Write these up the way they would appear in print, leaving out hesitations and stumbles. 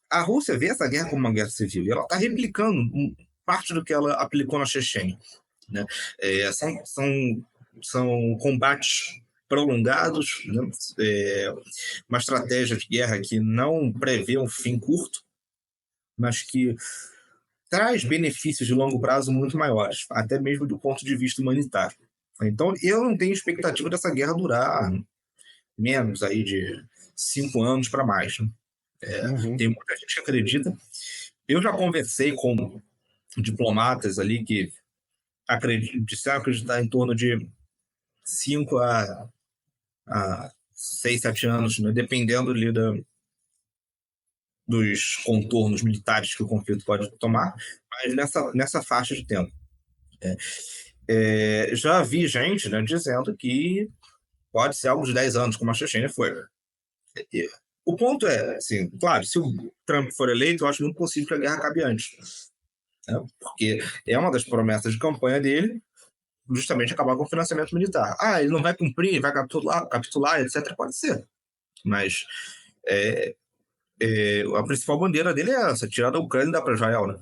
a Rússia vê essa guerra como uma guerra civil e ela está replicando parte do que ela aplicou na Chechênia, né? São combates prolongados, né? Uma estratégia de guerra que não prevê um fim curto, mas que traz benefícios de longo prazo muito maiores, até mesmo do ponto de vista humanitário. Então, eu não tenho expectativa dessa guerra durar menos aí de 5 anos para mais, né? Tem muita gente que acredita. Eu já conversei com diplomatas ali que disseram acreditar em torno de 5 a 6, 7 anos, né? Dependendo ali dos contornos militares que o conflito pode tomar, mas nessa faixa de tempo. Já vi gente, né, dizendo que pode ser algo de 10 anos, como a Chechênia foi. O ponto é, assim, claro, se o Trump for eleito, eu acho muito possível que a guerra acabe antes, né? Porque é uma das promessas de campanha dele justamente acabar com o financiamento militar. Ele não vai cumprir, vai capitular, etc. Pode ser. Mas a principal bandeira dele é essa, tirar da Ucrânia e dar para Israel, né?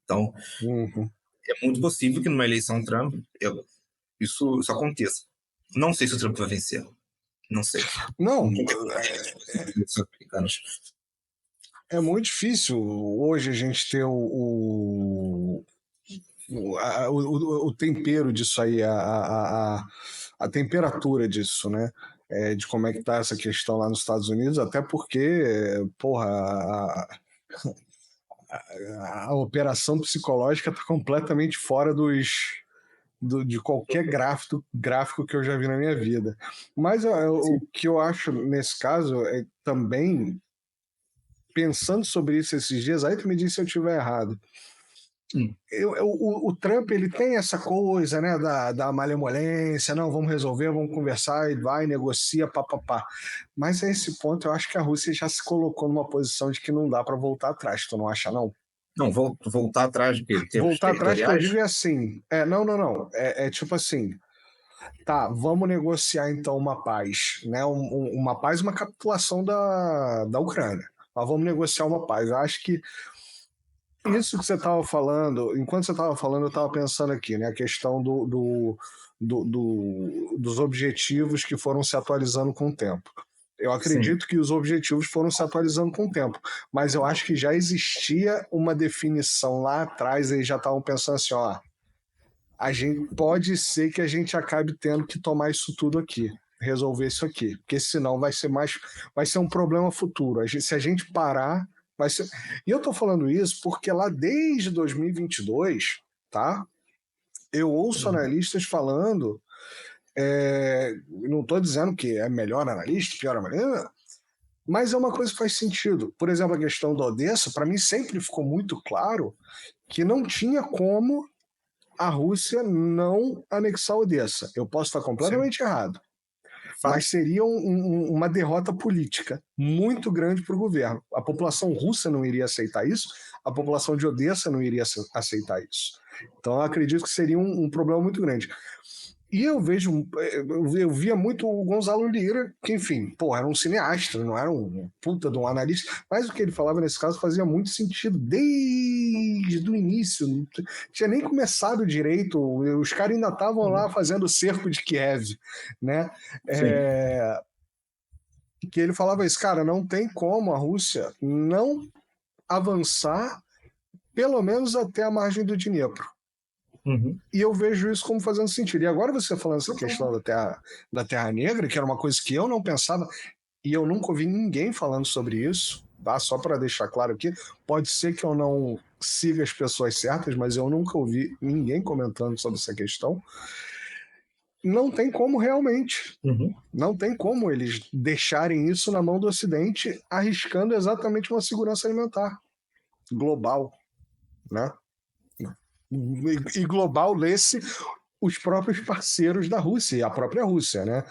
Então, é muito possível que numa eleição Trump isso aconteça. Não sei se o Trump vai vencer. Não sei. Não, é muito difícil hoje a gente ter o tempero disso aí, a temperatura disso, né? De como é que tá essa questão lá nos Estados Unidos, até porque, porra, a operação psicológica tá completamente fora de qualquer gráfico que eu já vi na minha vida. Mas o que eu acho nesse caso é também, pensando sobre isso esses dias, aí tu me diz se eu estiver errado. O Trump, ele tem essa coisa, né, da malemolência, não, vamos resolver, vamos conversar, e vai, negocia, papapá. Mas a esse ponto eu acho que a Rússia já se colocou numa posição de que não dá para voltar atrás, tu não acha, não? Não, voltar atrás de quê? Voltar atrás que eu digo é assim, não, é tipo assim, tá, vamos negociar então uma paz, né, uma paz, uma capitulação da Ucrânia, mas vamos negociar uma paz. Eu acho que isso que você estava falando, enquanto você estava falando, eu estava pensando aqui, né? A questão dos objetivos que foram se atualizando com o tempo. Eu acredito que os objetivos foram se atualizando com o tempo, mas eu acho que já existia uma definição lá atrás, e já estavam pensando assim, ó, pode ser que a gente acabe tendo que tomar isso tudo aqui, resolver isso aqui, porque senão vai ser um problema futuro. Se a gente parar, vai ser. E eu tô falando isso porque lá desde 2022, tá? Eu ouço analistas falando, não estou dizendo que é melhor analista, pior analista, mas é uma coisa que faz sentido. Por exemplo, a questão da Odessa, para mim sempre ficou muito claro que não tinha como a Rússia não anexar Odessa. Eu posso estar completamente errado, mas seria uma derrota política muito grande para o governo. A população russa não iria aceitar isso, a população de Odessa não iria aceitar isso. Então eu acredito que seria um problema muito grande. E eu via muito o Gonzalo Lira, que, enfim, era um cineasta, não era um puta de um analista, mas o que ele falava nesse caso fazia muito sentido desde o início. Não tinha nem começado direito, os caras ainda estavam lá fazendo o cerco de Kiev, né? Que ele falava isso, cara, não tem como a Rússia não avançar pelo menos até a margem do Dnepro. E eu vejo isso como fazendo sentido. E agora você falando essa questão da Terra Negra, que era uma coisa que eu não pensava, e eu nunca ouvi ninguém falando sobre isso, tá? Só para deixar claro aqui, pode ser que eu não siga as pessoas certas, mas eu nunca ouvi ninguém comentando sobre essa questão. Não tem como realmente. Não tem como eles deixarem isso na mão do Ocidente, arriscando exatamente uma segurança alimentar global, né? E global lê-se os próprios parceiros da Rússia, e a própria Rússia, né?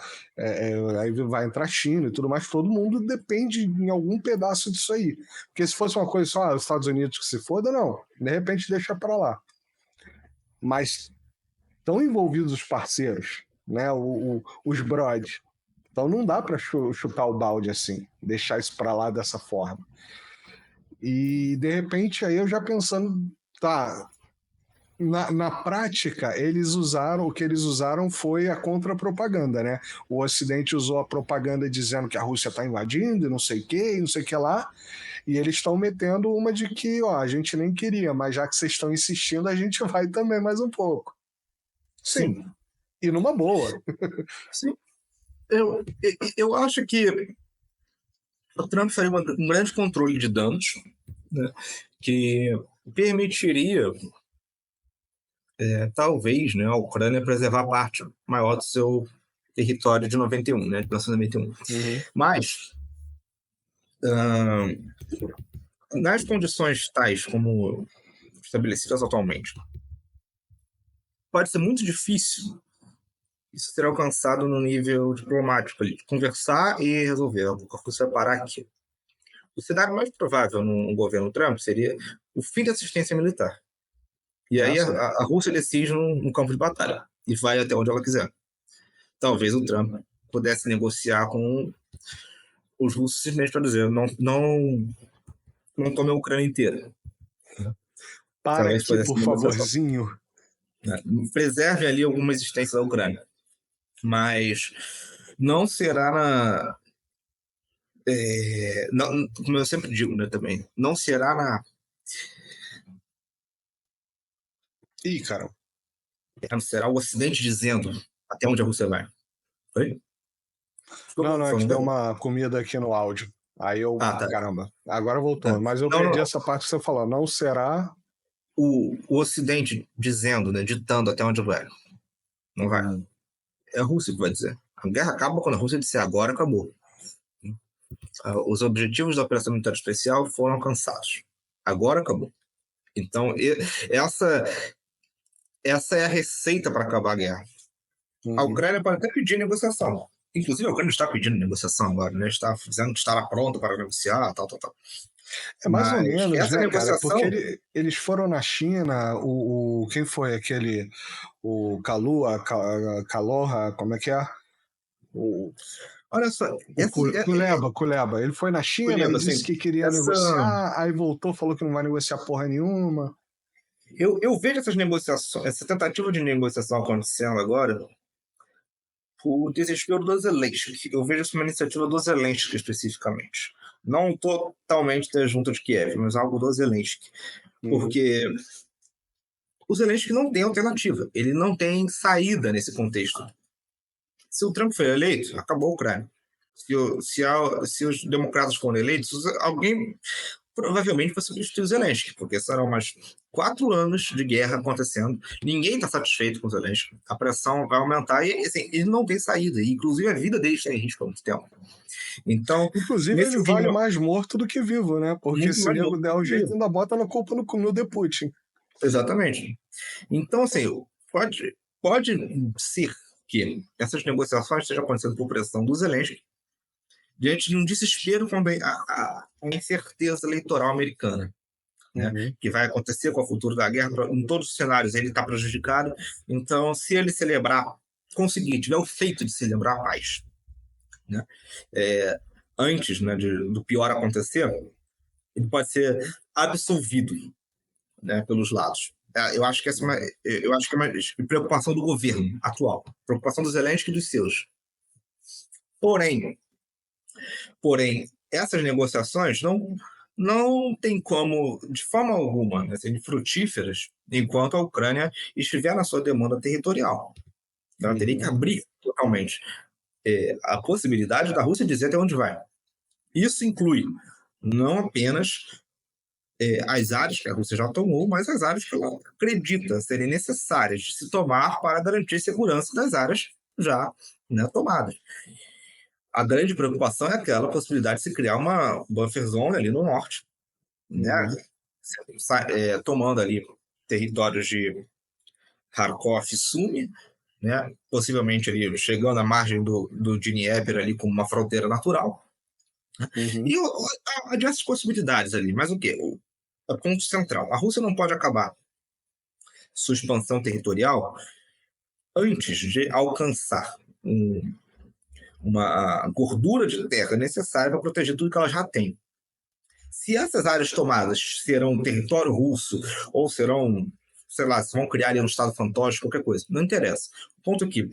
Aí vai entrar a China e tudo mais, todo mundo depende em algum pedaço disso aí. Porque se fosse uma coisa só, os Estados Unidos que se foda, não. De repente deixa para lá. Mas estão envolvidos os parceiros, né? Os brods. Então não dá para chutar o balde assim, deixar isso para lá dessa forma. E, de repente, aí eu já pensando, tá, na prática, o que eles usaram foi a contrapropaganda, né? O Ocidente usou a propaganda dizendo que a Rússia está invadindo, e não sei o que, não sei o que lá, e eles estão metendo uma de que, ó, a gente nem queria, mas já que vocês estão insistindo, a gente vai também mais um pouco. Sim, Sim, e numa boa. sim. Eu acho que o Trump faria um grande controle de danos, né, que permitiria, talvez, né, a Ucrânia preservar parte maior do seu território de 91, né, de 1991. Uhum. Mas, nas condições tais como estabelecidas atualmente, pode ser muito difícil isso ser alcançado no nível diplomático, ali, de conversar e resolver. A Rússia parar aqui. O cenário mais provável no governo Trump seria o fim da assistência militar. E aí Sim. a Rússia decide no campo de batalha e vai até onde ela quiser. Talvez o Trump pudesse negociar com os russos simplesmente para dizer não tome a Ucrânia inteira. Para Talvez aqui, pudesse por negociação. favorzinho. Né? Preserve ali alguma existência da Ucrânia. Mas não será não, como eu sempre digo, né, também, não será Ih, cara. não será o Ocidente dizendo até onde a Rússia vai. Oi? Não, Desculpa, não, é que falando deu bem. uma comida aqui no áudio. Aí eu, Ah, tá. caramba, agora voltou. Mas eu Não, perdi não. essa parte que você falou. Não será. O Ocidente dizendo, né, ditando até onde vai. Não vai. É a Rússia que vai dizer. A guerra acaba quando a Rússia disser agora acabou. Os objetivos da Operação Militar Especial foram alcançados. Agora acabou. Então, essa, essa é a receita para acabar a guerra. A Ucrânia pode até pedir negociação. Inclusive, a Ucrânia está pedindo negociação agora, né? Está dizendo que estará pronta para negociar, tal, tal, tal. É mais ou Mas menos, essa né, cara? Porque negociação, eles foram na China, quem foi aquele, o Kalua, Kalorra, como é que é? O, olha só, essa, Kuleba. Ele foi na China e disse assim, que queria essa, negociar, aí voltou, falou que não vai negociar porra nenhuma. eu vejo essas negociações, essa tentativa de negociação acontecendo agora por desespero do Zelensky. Eu vejo isso uma iniciativa do Zelensky especificamente. Não totalmente da junta de Kiev, mas algo do Zelensky. Uhum. Porque o Zelensky não tem alternativa, ele não tem saída nesse contexto. Se o Trump for eleito, acabou a Ucrânia. Se os democratas forem eleitos, alguém provavelmente vai substituir o Zelensky, porque serão mais 4 anos de guerra acontecendo. Ninguém está satisfeito com o Zelensky. A pressão vai aumentar e assim, ele não tem saída. E, inclusive, a vida dele está em risco há muito tempo. Então, Inclusive, nesse ele vale clima, mais morto do que vivo, né? Porque muito se o mais nego louco der do o que jeito, vivo. ainda bota na culpa no The Putin. Exatamente. Então, assim, pode ser que essas negociações estejam acontecendo por pressão do Zelensky, diante de um desespero com a incerteza eleitoral americana, né? Uhum. Que vai acontecer com o futuro da guerra. Em todos os cenários ele está prejudicado. Então, se ele celebrar, conseguir, tiver o feito de celebrar a paz, né? Antes, né, do pior acontecer, ele pode ser absolvido, né, pelos lados. Eu acho que é uma preocupação do governo atual, preocupação do Zelensky e dos seus. Porém, essas negociações não tem como, de forma alguma, né, serem frutíferas enquanto a Ucrânia estiver na sua demanda territorial. Ela teria que abrir totalmente a possibilidade da Rússia dizer até onde vai. Isso inclui não apenas as áreas que a Rússia já tomou, mas as áreas que ela acredita serem necessárias de se tomar para garantir a segurança das áreas já, né, tomadas. A grande preocupação é aquela possibilidade de se criar uma buffer zone ali no norte, né, tomando ali territórios de Kharkov e Sumy, né, possivelmente ali chegando à margem do Dnieper ali como uma fronteira natural. Uhum. E há diversas possibilidades ali, mas o quê? O ponto central. A Rússia não pode acabar sua expansão territorial antes de alcançar uma gordura de terra necessária para proteger tudo que ela já tem. Se essas áreas tomadas serão território russo ou serão, sei lá, se vão criar ali um estado fantoche, qualquer coisa, não interessa. O ponto é que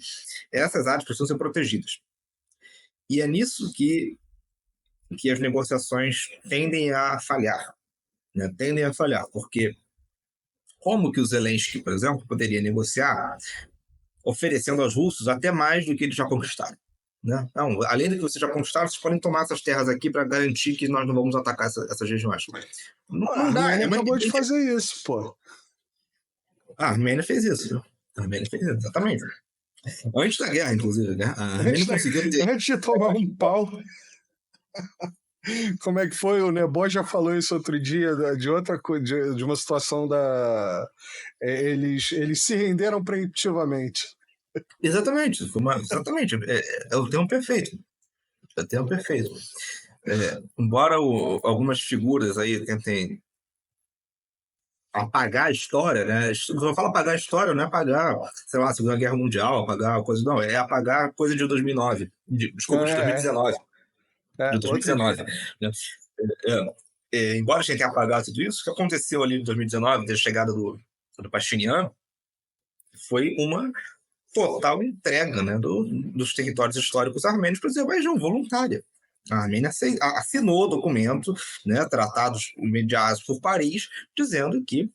essas áreas precisam ser protegidas. E é nisso que as negociações tendem a falhar, né? Tendem a falhar, porque como que o Zelensky, por exemplo, poderia negociar oferecendo aos russos até mais do que eles já conquistaram? Né? Não, além do que vocês já conquistaram, vocês podem tomar essas terras aqui para garantir que nós não vamos atacar essas regiões. A Não dá, Armênia acabou de fazer isso, pô. A Armênia fez isso. A Armênia fez isso, exatamente. Antes da guerra, inclusive, né? A Armênia conseguiu... Antes de tomar um pau. Como é que foi? O Nebó já falou isso outro dia, de outra coisa, de uma situação da. Eles se renderam preemptivamente. Exatamente, exatamente. É o termo perfeito. É o termo perfeito. Embora algumas figuras aí tentem apagar a história, né? Quando eu falo apagar a história, não é apagar, sei lá, a Segunda Guerra Mundial, apagar coisa, não, é apagar coisa de 2009, desculpa, de 2019. De 2019. Né? Embora a gente tenha apagado tudo isso, o que aconteceu ali em 2019, da chegada do Pashinyan, foi uma total entrega, né, dos territórios históricos armênios para o Azerbaijão, voluntária. A Armênia assinou o documento, né, tratados mediados por Paris, dizendo que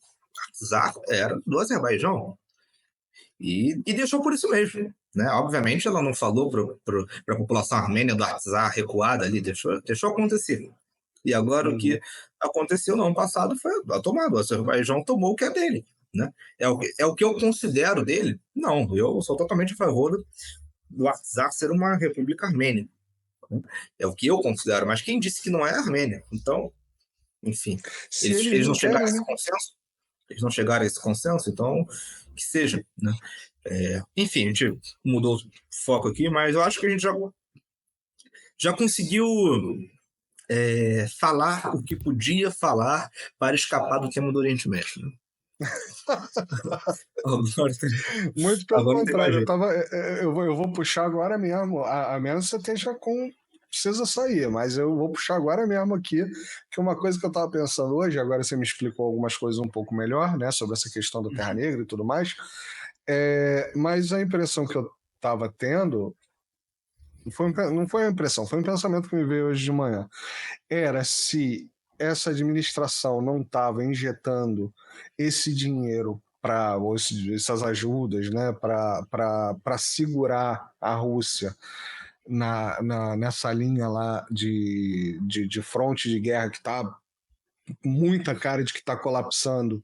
Artsakh era do Azerbaijão. E deixou por isso mesmo. Né? Obviamente, ela não falou para a população armênia do Artsakh recuada ali, deixou acontecer. E agora o que aconteceu no ano passado foi tomado. O Azerbaijão tomou o que é dele. Né? É o que eu considero dele? Não, eu sou totalmente a favor do Artsakh ser uma república armênia. É o que eu considero, mas quem disse que não é a Armênia? Então, enfim, eles não chegaram a esse consenso. Eles não chegaram a esse consenso, então que seja. Né? Enfim, a gente mudou o foco aqui, mas eu acho que a gente já conseguiu falar o que podia falar para escapar do tema do Oriente Médio. Né? Muito pelo contrário, eu vou puxar agora mesmo, a menos que você esteja com... precisa sair, mas eu vou puxar agora mesmo aqui, que uma coisa que eu estava pensando hoje, agora você me explicou algumas coisas um pouco melhor, né, sobre essa questão da Terra Negra e tudo mais, mas a impressão que eu estava tendo, não foi uma impressão, foi um pensamento que me veio hoje de manhã, era se essa administração não estava injetando esse dinheiro essas ajudas, né, para segurar a Rússia nessa linha lá de fronte de guerra que está muita cara de que está colapsando,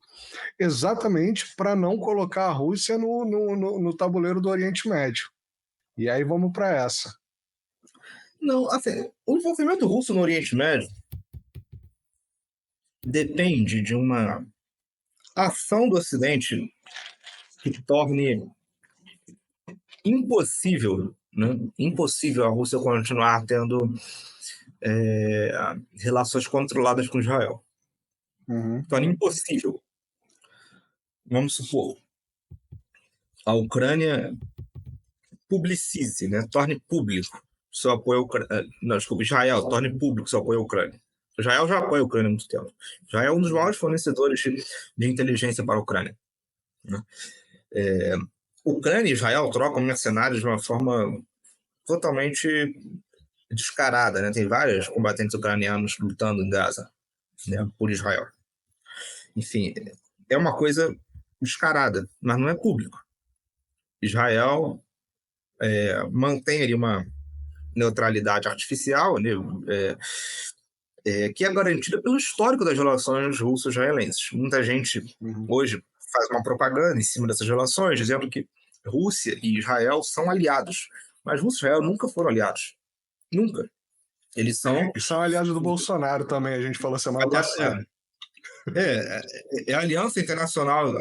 exatamente para não colocar a Rússia no tabuleiro do Oriente Médio. E aí vamos para essa. Não, assim, o envolvimento russo no Oriente Médio depende de uma ação do Ocidente que torne impossível, né? Impossível a Rússia continuar tendo relações controladas com Israel. Torna impossível. Vamos supor, a Ucrânia publicize, né? Torne público seu apoio à Ucrânia. Não, desculpa, Israel torne público seu apoio à Ucrânia. Israel já apoia a Ucrânia há muito tempo. Israel é um dos maiores fornecedores de inteligência para a Ucrânia. Né? Ucrânia e Israel trocam mercenários de uma forma totalmente descarada. Né? Tem vários combatentes ucranianos lutando em Gaza, né, por Israel. Enfim, é uma coisa descarada, mas não é público. Israel mantém ali uma neutralidade artificial, né, que é garantida pelo histórico das relações russo-israelenses. Muita gente hoje faz uma propaganda em cima dessas relações, dizendo que Rússia e Israel são aliados. Mas Rússia e Israel nunca foram aliados. Nunca. Eles são aliados do Bolsonaro também, a gente falou semana passada. É a aliança internacional.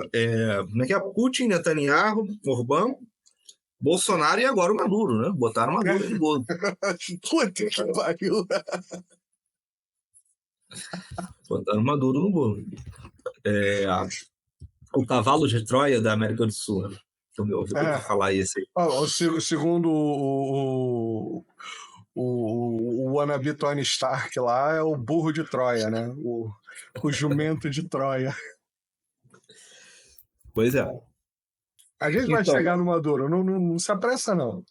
Como é que é? Putin, Netanyahu, Orbán, Bolsonaro e agora o Maduro, né? Botaram o Maduro no bolo. Puta que pariu. Botaram o Maduro no bolo. O cavalo de Troia da América do Sul. Né? Eu ouvi falar isso aí. Segundo o wannabe Tony Stark lá é o burro de Troia, né? O jumento de Troia. Pois é. A gente vai Então, chegar no Maduro, não se apressa, não.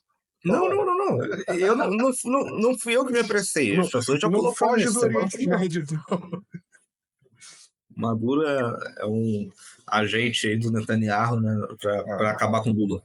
não. Eu não fui eu que me apressei. As pessoas já Não colocaram foge nesse do Oriente Médio, não. Maduro é um agente aí do Netanyahu, né, para acabar com o Lula.